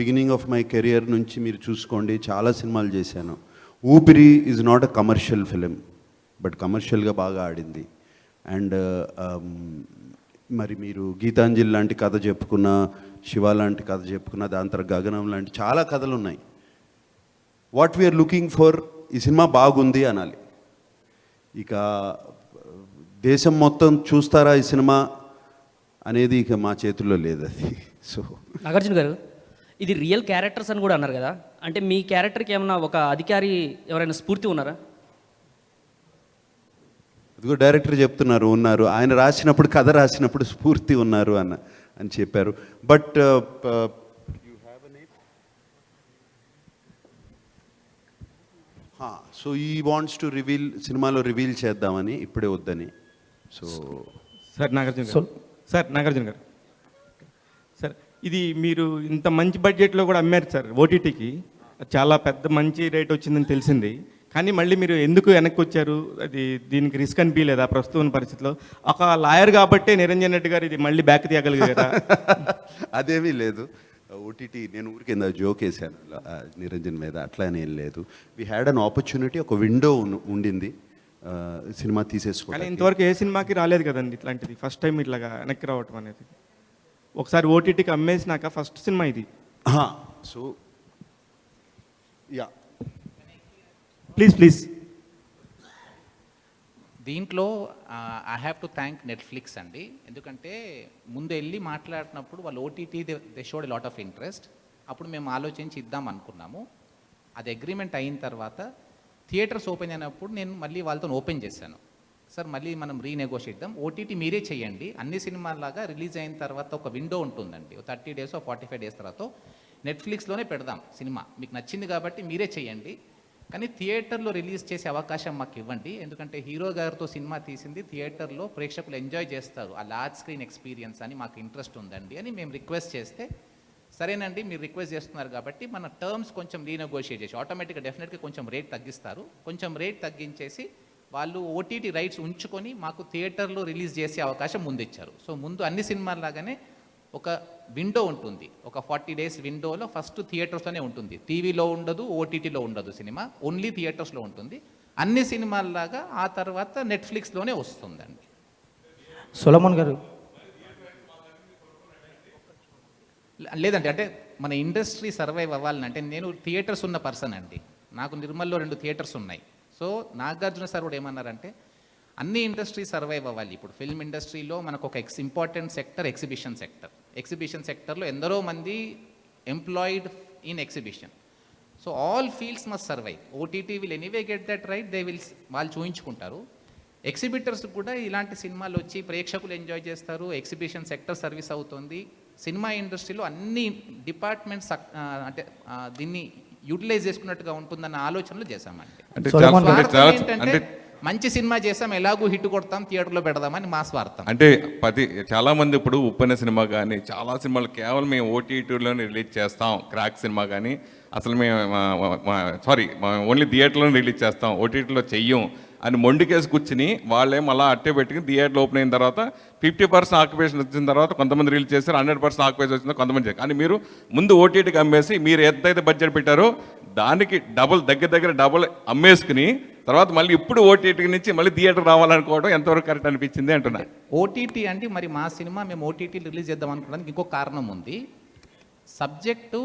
beginning of my career నుంచి మీరు చూసుకోండి, చాలా సినిమాలు చేశాను. ఊపిరి is not a commercial film, but కమర్షియల్గా బాగా ఆడింది. అండ్ మరి మీరు గీతాంజలి లాంటి కథ చెప్పుకున్న, శివ లాంటి కథ చెప్పుకున్న, దాని తర్వాత గగనం లాంటి చాలా కథలు ఉన్నాయి. వాట్ వీఆర్ లుకింగ్ ఫర్, ఈ సినిమా బాగుంది అనాలి. ఇక దేశం మొత్తం చూస్తారా ఈ సినిమా అనేది ఇక మా చేతుల్లో లేదు అది. సో నాగార్జున గారు, ఇది రియల్ క్యారెక్టర్స్ అని కూడా అన్నారు కదా, అంటే మీ క్యారెక్టర్కి ఏమన్నా ఒక అధికారి ఎవరైనా స్ఫూర్తి ఉన్నారా? ఇదిగో డైరెక్టర్ చెప్తున్నారు ఉన్నారు, ఆయన రాసినప్పుడు కథ రాసినప్పుడు స్ఫూర్తి ఉన్నారు అని చెప్పారు. బట్ సో ఈ వాంట్స్ టు రివీల్, సినిమాలో రివీల్ చేద్దామని, ఇప్పుడే వద్దని. So sir Nagarjuna garu sir, ఇది మీరు ఇంత మంచి బడ్జెట్లో కూడా అమ్మారు సార్ ఓటీటీకి, చాలా పెద్ద మంచి రేట్ వచ్చిందని తెలిసింది. కానీ మళ్ళీ మీరు ఎందుకు వెనక్కి వచ్చారు? అది దీనికి రిస్క్ అనిపించలేదా ప్రస్తుతం పరిస్థితిలో? ఒక లాయర్ కాబట్టే నిరంజన్ రెడ్డి గారు ఇది మళ్ళీ బ్యాక్ తీయగలిగారా? అదేమీ లేదు. ఓటీటీ నేను ఊరికి కింద జోక్ వేసాను నిరంజన్ మీద, అట్లా ఏం లేదు. వీ హ్యాడ్ అన్ ఆపర్చునిటీ, ఒక విండో ఉండింది. సినిమా కానీ తీసేసుకోవాలి. ఇంతవరకు ఏ సినిమాకి రాలేదు కదండి ఇట్లాంటిది, ఫస్ట్ టైం ఇట్లాగా వెనక్కి రావటం అనేది. ఒకసారి ఓటీటీకి అమ్మేసినాక ఫస్ట్ సినిమా ఇది. సో యా, ప్లీజ్ దీంట్లో I have to thank Netflix అండి. ఎందుకంటే ముందు వెళ్ళి మాట్లాడినప్పుడు వాళ్ళు OTT they showed lot of interest. అప్పుడు మేము ఆలోచించి ఇద్దాం అనుకున్నాము. అది అగ్రిమెంట్ అయిన తర్వాత థియేటర్స్ ఓపెన్ అయినప్పుడు నేను మళ్ళీ వాళ్ళతో ఓపెన్ చేశాను. సార్ మళ్ళీ మనం రీనెగోషియేట్ చేద్దాం, ఓటీటీ మీరే చేయండి. అన్ని సినిమాలాగా రిలీజ్ అయిన తర్వాత ఒక విండో ఉంటుందండి, 30 days 45 days తర్వాత నెట్ఫ్లిక్స్లోనే పెడదాం సినిమా, మీకు నచ్చింది కాబట్టి మీరే చేయండి, కానీ థియేటర్లో రిలీజ్ చేసే అవకాశం మాకు ఇవ్వండి. ఎందుకంటే హీరో గారితో సినిమా తీసింది థియేటర్లో ప్రేక్షకులు ఎంజాయ్ చేస్తారు, ఆ లార్జ్ స్క్రీన్ ఎక్స్పీరియన్స్ అని మాకు ఇంట్రెస్ట్ ఉందండి అని మేము రిక్వెస్ట్ చేస్తే, సరేనండి మీరు రిక్వెస్ట్ చేస్తున్నారు కాబట్టి మన టర్మ్స్ కొంచెం రీనెగోషియేట్ చేసి ఆటోమేటిక్గా డెఫినెట్గా కొంచెం రేట్ తగ్గిస్తారు. కొంచెం రేట్ తగ్గించేసి వాళ్ళు ఓటీటీ రైట్స్ ఉంచుకొని మాకు థియేటర్లో రిలీజ్ చేసే అవకాశం ముందు ఇచ్చారు. సో ముందు అన్ని సినిమాల్లాగానే ఒక విండో ఉంటుంది, ఒక 40 days విండోలో ఫస్ట్ థియేటర్స్లోనే ఉంటుంది, టీవీలో ఉండదు, ఓటీటీలో ఉండదు సినిమా, ఓన్లీ థియేటర్స్లో ఉంటుంది. అన్ని సినిమాల్లాగా ఆ తర్వాత నెట్ఫ్లిక్స్లోనే వస్తుందండి. సొలమన్ గారు లేదండి, అంటే మన ఇండస్ట్రీ సర్వైవ్ అవ్వాలని అంటే నేను థియేటర్స్ ఉన్న పర్సన్ అండి, నాకు నిర్మల్లో 2 థియేటర్స్ ఉన్నాయి. సో నాగార్జున సార్ కూడా ఏమన్నారంటే అన్ని ఇండస్ట్రీ సర్వైవ్ అవ్వాలి. ఇప్పుడు ఫిల్మ్ ఇండస్ట్రీలో మనకు ఒక important sector exhibition sector. Exhibition సెక్టర్లో ఎందరో మంది employed in exhibition. So all fields must survive. OTT will anyway get that right, వాళ్ళు చూయించుకుంటారు. ఎగ్జిబిటర్స్ కూడా ఇలాంటి సినిమాలు వచ్చి ప్రేక్షకులు ఎంజాయ్ చేస్తారు, ఎగ్జిబిషన్ సెక్టర్ సర్వీస్ అవుతుంది. సినిమా ఇండస్ట్రీలో అన్ని డిపార్ట్మెంట్స్ అంటే దీన్ని యూటిలైజ్ చేసుకున్నట్టుగా ఉంటుందన్న ఆలోచనలు చేశామండి. ఏంటంటే మంచి సినిమా చేసాం, ఎలాగూ హిట్ కొడతాం, థియేటర్లో పెడదామని మా స్వార్థం. అంటే చాలా మంది ఇప్పుడు ఉప్పెన సినిమా కానీ చాలా సినిమాలు కేవలం మేము ఓటీటీలోనే రిలీజ్ చేస్తాం, క్రాక్ సినిమా కానీ అసలు మేము ఓన్లీ థియేటర్లోనే రిలీజ్ చేస్తాం, ఓటీటీలో చెయ్యం అని మొండికేసి కూర్చుని వాళ్ళేం అలా అట్టే పెట్టుకుని థియేటర్లో ఓపెన్ అయిన తర్వాత 50% ఆక్యుపేషన్ వచ్చిన తర్వాత కొంతమంది రిలీజ్ చేస్తారు, 100% ఆక్యుపేషన్ వచ్చిందో కొంతమంది చేస్తారు. కానీ మీరు ముందు ఓటీటీకి అమ్మేసి మీరు ఎంతైతే బడ్జెట్ పెట్టారో దానికి దగ్గర డబుల్ అమ్మేసుకుని తర్వాత మళ్ళీ ఇప్పుడు ఓటీటీ నుంచి మళ్ళీ థియేటర్ రావాలనుకోవడం ఎంతవరకు కరెక్ట్ అనిపించింది అంటున్నా. ఓటీటీ అంటే మరి మా సినిమా మేము ఓటీటీ రిలీజ్ చేద్దాం అనుకోవడానికి ఇంకో కారణం ఉంది. సబ్జెక్టు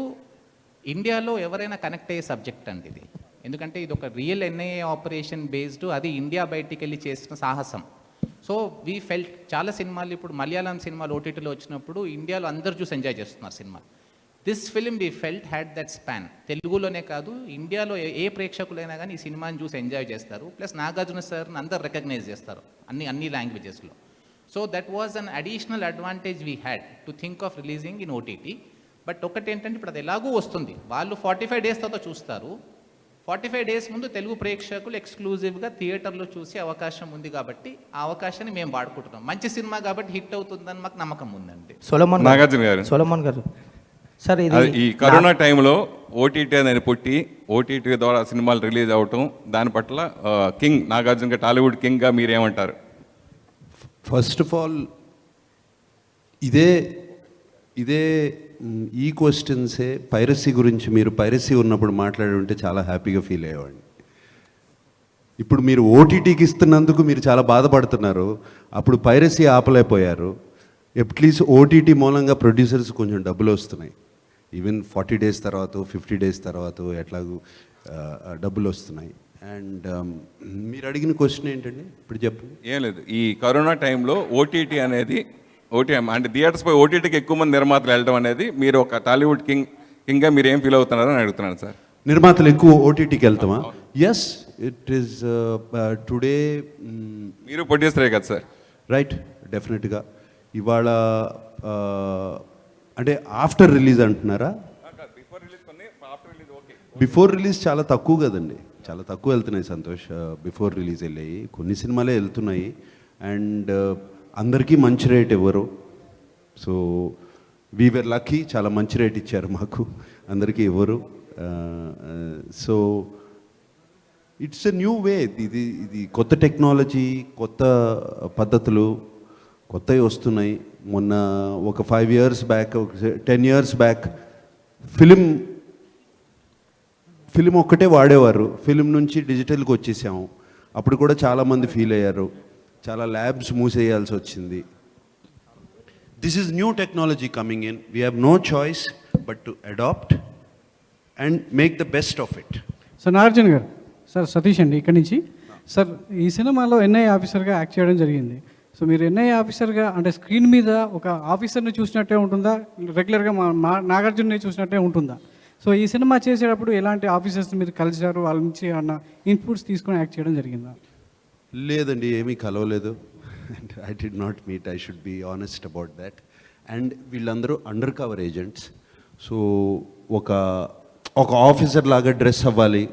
ఇండియాలో ఎవరైనా కనెక్ట్ అయ్యే సబ్జెక్ట్ అండి ఇది. ఎందుకంటే ఇది ఒక రియల్ ఎన్ఐఏ ఆపరేషన్ బేస్డ్, అది ఇండియా బయటికి వెళ్ళి చేసిన సాహసం. సో వీ ఫెల్ట్ చాలా సినిమాలు ఇప్పుడు మలయాళం సినిమాలు ఓటీటీలో వచ్చినప్పుడు ఇండియాలో అందరూ చూసి ఎంజాయ్ చేస్తున్నారు cinema. This film we felt had that span. తెలుగులోనే కాదు ఇండియాలో ఏ ప్రేక్షకులైనా కానీ ఈ సినిమాని చూసి ఎంజాయ్ చేస్తారు. ప్లస్ నాగార్జున సార్ని అందరు రికగ్నైజ్ చేస్తారు అన్ని లాంగ్వేజెస్లో. So that was an additional advantage we had to think of releasing in OTT. But ఒకటి ఏంటంటే ఇప్పుడు అది ఎలాగూ వస్తుంది, వాళ్ళు 45 days తర్వాత చూస్తారు. 45 days ముందు తెలుగు ప్రేక్షకులు ఎక్స్క్లూజివ్గా థియేటర్లో చూసే అవకాశం ఉంది కాబట్టి ఆ అవకాశాన్ని మేము వాడుకుంటున్నాం. మంచి సినిమా కాబట్టి హిట్ అవుతుందని మాకు నమ్మకం ఉందండి. సొలమన్ గారు సార్ ఈ కరోనా టైంలో ఓటీటీ అనేది పుట్టి ఓటీటీ ద్వారా సినిమాలు రిలీజ్ అవటం దాని పట్ల కింగ్ నాగార్జున గారు టాలీవుడ్ కింగ్గా మీరేమంటారు? ఫస్ట్ ఆఫ్ ఆల్ ఇదే ఈ క్వశ్చన్సే పైరసీ గురించి మీరు పైరసీ ఉన్నప్పుడు మాట్లాడి ఉంటే చాలా హ్యాపీగా ఫీల్ అయ్యేవాడిని. ఇప్పుడు మీరు ఓటీటీకి ఇస్తున్నందుకు మీరు చాలా బాధపడుతున్నారు, అప్పుడు పైరసీ ఆపలేకపోయారు. అట్లీస్ట్ ఓటీటీ మూలంగా ప్రొడ్యూసర్స్ కొంచెం డబ్బులు వస్తున్నాయి. ఈవెన్ 40 days తర్వాత 50 days తర్వాత ఎట్లాగూ డబ్బులు వస్తున్నాయి. అండ్ మీరు అడిగిన క్వశ్చన్ ఏంటండి ఇప్పుడు చెప్పండి. ఏం లేదు, ఈ కరోనా టైంలో ఓటీటీ అనేది అంటే థియేటర్స్ పై ఓటీటీకి ఎక్కువ మంది నిర్మాతలు వెళ్ళడం అనేది మీరు ఒక టాలీవుడ్ కింగ్గా మీరు ఏం ఫీల్ అవుతున్నారో అని అడుగుతున్నాను సార్. నిర్మాతలు ఎక్కువ ఓటీటీకి వెళ్తామా? Yes, it is today. మీరు ప్రొడ్యూసరే కదా సార్? రైట్, డెఫినెట్గా. ఇవాళ అంటే ఆఫ్టర్ రిలీజ్ అంటున్నారా? బిఫోర్ రిలీజ్ చాలా తక్కువ కదండి, చాలా తక్కువ వెళ్తున్నాయి సంతోష్. బిఫోర్ రిలీజ్ వెళ్ళాయి కొన్ని సినిమాలే వెళ్తున్నాయి. అండ్ అందరికీ మంచి రేట్ ఇవ్వరు. సో వీఆర్ లక్కీ, చాలా మంచి రేట్ ఇచ్చారు మాకు, అందరికీ ఇవ్వరు. So it's a new way. ఇది కొత్త టెక్నాలజీ, కొత్త పద్ధతులు కొత్తవి వస్తున్నాయి. మొన్న ఒక 5 years back, 10 years back film ఒక్కటే వాడేవారు. ఫిలిం నుంచి డిజిటల్కి వచ్చేసాము. అప్పుడు కూడా చాలామంది ఫీల్ అయ్యారు, చాలా ల్యాబ్స్ మూసేయాల్సి వచ్చింది. This is new technology coming in, we have no choice but to adapt and make the best of it. Sir Nagarjuna garu, sir Satish అండి ఇక్కడి నుంచి. సార్ ఈ సినిమాలో ఎన్ఐ ఆఫీసర్గా యాక్ట్ చేయడం జరిగింది. సో మీరు ఎన్ఐ ఆఫీసర్గా అంటే స్క్రీన్ మీద ఒక ఆఫీసర్ని చూసినట్టే ఉంటుందా, రెగ్యులర్గా నాగార్జున్ని చూసినట్టే ఉంటుందా? సో ఈ సినిమా చేసేటప్పుడు ఎలాంటి ఆఫీసర్స్ని మీరు కలిసారు, వాళ్ళ నుంచి ఏమన్నా ఇన్పుట్స్ తీసుకొని యాక్ట్ చేయడం జరిగిందా? లేదండి, ఏమీ కలవలేదు. I did not meet, I should be honest about that. And వీళ్ళందరూ అండర్ కవర్ ఏజెంట్స్. సో ఒక ఆఫీసర్ లాగా డ్రెస్ అవ్వాలి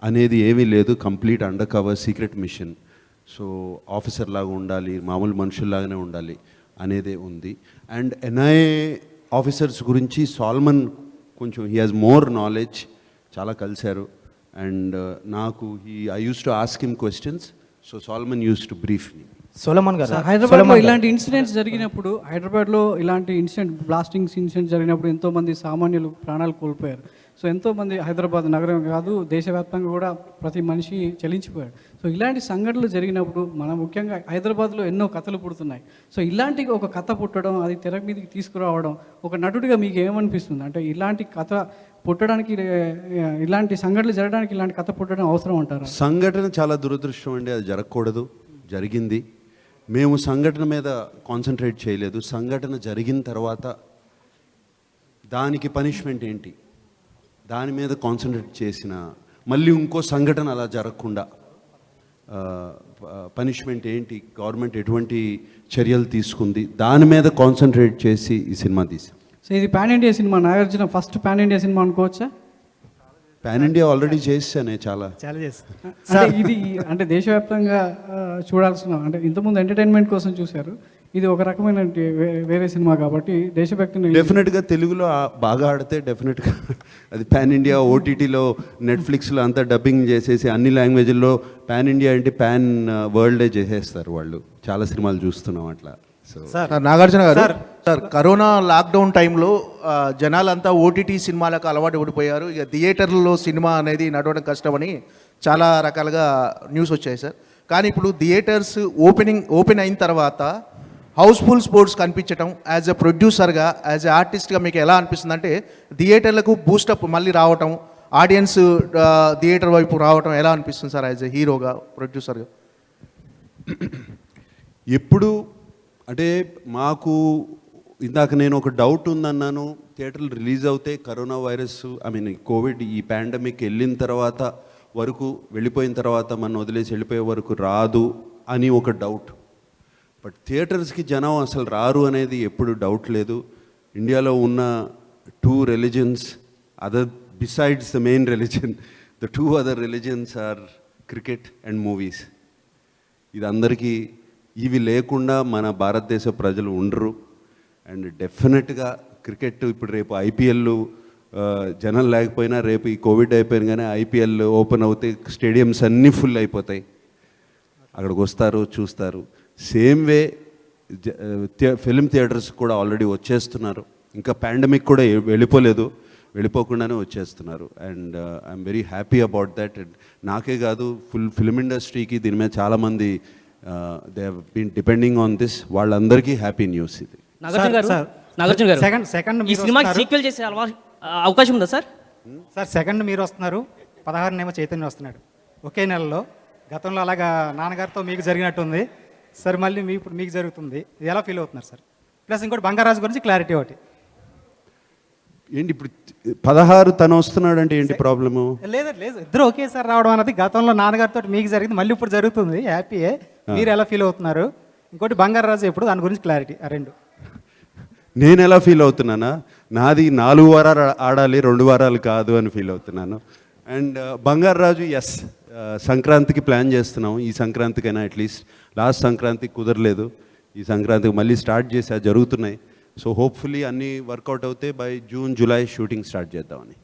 అనేది ఏమీ లేదు, complete under cover secret mission. So officer లాగా ఉండాలి, మామూలు మనుషుల్లాగానే ఉండాలి అనేదే ఉంది. అండ్ ఎన్ఐఏ ఆఫీసర్స్ గురించి సాల్మన్ కొంచెం హీ హాజ్ మోర్ నాలెడ్జ్, చాలా కలిశారు. అండ్ నాకు I use to ask him questions, so salmon use to brief మీ. సోలమన్ గారు, హైదరాబాద్లో ఇలాంటి ఇన్సిడెంట్స్ జరిగినప్పుడు, హైదరాబాద్లో ఇలాంటి బ్లాస్టింగ్స్ ఇన్సిడెంట్స్ జరిగినప్పుడు ఎంతోమంది సామాన్యులు ప్రాణాలు కోల్పోయారు. సో ఎంతోమంది హైదరాబాద్ నగరం కాదు దేశవ్యాప్తంగా కూడా ప్రతి మనిషి చలించిపోయాడు. సో ఇలాంటి సంఘటనలు జరిగినప్పుడు మనం ముఖ్యంగా హైదరాబాద్లో ఎన్నో కథలు పుడుతున్నాయి. సో ఇలాంటి ఒక కథ పుట్టడం, అది తెర మీదకి తీసుకురావడం ఒక నటుడిగా మీకు ఏమనిపిస్తుంది? అంటే ఇలాంటి కథ పుట్టడానికి, ఇలాంటి సంఘటనలు జరగడానికి ఇలాంటి కథ పుట్టడం అవసరం అంటారా? సంఘటన చాలా దురదృష్టం అండి, అది జరగకూడదు, జరిగింది. మేము సంఘటన మీద కాన్సన్ట్రేట్ చేయలేదు. సంఘటన జరిగిన తర్వాత దానికి పనిష్మెంట్ ఏంటి, దాని మీద కాన్సన్ట్రేట్ చేసిన, మళ్ళీ ఇంకో సంఘటన అలా జరగకుండా పనిష్మెంట్ ఏంటి, గవర్నమెంట్ ఎటువంటి చర్యలు తీసుకుంది, దాని మీద కాన్సన్ట్రేట్ చేసి ఈ సినిమా తీసాం. సో ఇది pan India cinema, Nagarjuna first pan India cinema అనుకోవచ్చా? పాన్ ఇండియా ఆల్రెడీ చేసానే, చాలా అంటే ఇది అంటే దేశవ్యాప్తంగా చూడాల్సిన, అంటే ఇంతకుముందు ఎంటర్టైన్మెంట్ కోసం చూశారు, ఇది ఒక రకమైన వేరే సినిమా కాబట్టి దేశభక్తిని డెఫినెట్గా తెలుగులో బాగా ఆడితే డెఫినెట్గా అది పాన్ ఇండియా. ఓటీటీలో నెట్ఫ్లిక్స్లో అంతా డబ్బింగ్ చేసేసి అన్ని లాంగ్వేజ్ల్లో పాన్ ఇండియా అంటే పాన్ వరల్డే చేసేస్తారు వాళ్ళు. చాలా సినిమాలు చూస్తున్నాం అట్లా. So Nagarjuna garu, sir corona lockdown టైంలో జనాలంతా ఓటీటీ సినిమాలకు అలవాటు పడిపోయారు. ఇక థియేటర్లో సినిమా అనేది నడవడం కష్టమని చాలా రకాలుగా న్యూస్ వచ్చాయి సార్. కానీ ఇప్పుడు థియేటర్స్ ఓపెన్ అయిన తర్వాత హౌస్ఫుల్ స్పోర్ట్స్ కనిపించడం, యాజ్ ఎ ప్రొడ్యూసర్గా, యాజ్ ఎ ఆర్టిస్ట్గా మీకు ఎలా అనిపిస్తుంది? అంటే థియేటర్లకు బూస్టప్ మళ్ళీ రావటం, ఆడియన్స్ థియేటర్ వైపు రావటం ఎలా అనిపిస్తుంది సార్ యాజ్ ఎ హీరోగా, ప్రొడ్యూసర్గా? ఎప్పుడు అంటే మాకు ఇందాక నేను ఒక డౌట్ ఉందన్నాను, థియేటర్లు రిలీజ్ అవుతే కరోనా వైరస్ కోవిడ్ ఈ పాండమిక్ వెళ్ళిన తర్వాత వరకు, వెళ్ళిపోయిన తర్వాత మనం వదిలేసి వెళ్ళిపోయే వరకు రాదు అని ఒక డౌట్. బట్ థియేటర్స్కి జనం అసలు రారు అనేది ఎప్పుడు డౌట్ లేదు. ఇండియాలో ఉన్న 2 religions other besides the main religion, the 2 other religions are cricket and movies. ఇది అందరికీ, ఇవి లేకుండా మన భారతదేశ ప్రజలు ఉండరు. అండ్ డెఫినెట్గా క్రికెట్ ఇప్పుడు రేపు ఐపీఎల్ జనం లేకపోయినా, రేపు ఈ కోవిడ్ అయిపోయిన కానీ ఐపీఎల్ ఓపెన్ అవుతే స్టేడియంస్ అన్నీ ఫుల్ అయిపోతాయి, అక్కడికి వస్తారు చూస్తారు. సేమ్ వే ఫిల్మ్ థియేటర్స్ కూడా ఆల్రెడీ వచ్చేస్తున్నారు, ఇంకా పాండమిక్ కూడా వెళ్ళిపోలేదు, వెళ్ళిపోకుండానే వచ్చేస్తున్నారు. And I'm very happy about that. And నాకే కాదు, ఫిల్మ్ ఇండస్ట్రీకి దీని మీద చాలామంది they have been depending on this, వాళ్ళందరికీ హ్యాపీ న్యూస్ ఇది. నాగార్జున గారు, సెకండ్ ఈ సినిమాకి సీక్వెల్ చేసే అవకాశం ఉందా సార్? సార్ సెకండ్ మీరు వస్తున్నారు, 16 చైతన్య వస్తున్నాడు ఒకే నెలలో. గతంలో అలాగా నాన్నగారితో మీకు జరిగినట్టుంది సార్, మళ్ళీ ఇప్పుడు మీకు జరుగుతుంది, ఎలా ఫీల్ అవుతున్నారు సార్? ప్లస్ ఇంకోటి బంగారాజు గురించి క్లారిటీ ఒకటి ఏంటి, ఇప్పుడు 16 తను వస్తున్నాడు అంటే ఏంటి ప్రాబ్లము? లేదు ఇద్దరు ఒకేసారి రావడం అన్నది గతంలో నాన్నగారితో మీకు జరిగింది, మళ్ళీ ఇప్పుడు జరుగుతుంది, హ్యాపీయే. మీరు ఎలా ఫీల్ అవుతున్నారు? ఇంకోటి బంగారాజు ఎప్పుడు, దాని గురించి క్లారిటీ. ఆ 2 నేను ఎలా ఫీల్ అవుతున్నానా, నాది 4 వారాలు ఆడాలి, 2 వారాలు కాదు అని ఫీల్ అవుతున్నాను. అండ్ బంగారాజు, ఎస్, సంక్రాంతికి ప్లాన్ చేస్తున్నాం, ఈ సంక్రాంతికైనా అట్లీస్ట్. లాస్ట్ సంక్రాంతికి కుదరలేదు, ఈ సంక్రాంతికి మళ్ళీ స్టార్ట్ చేసి జరుగుతున్నాయి. సో హోప్ఫుల్లీ అన్నీ వర్కౌట్ అవుతే by June July shooting start చేద్దామని.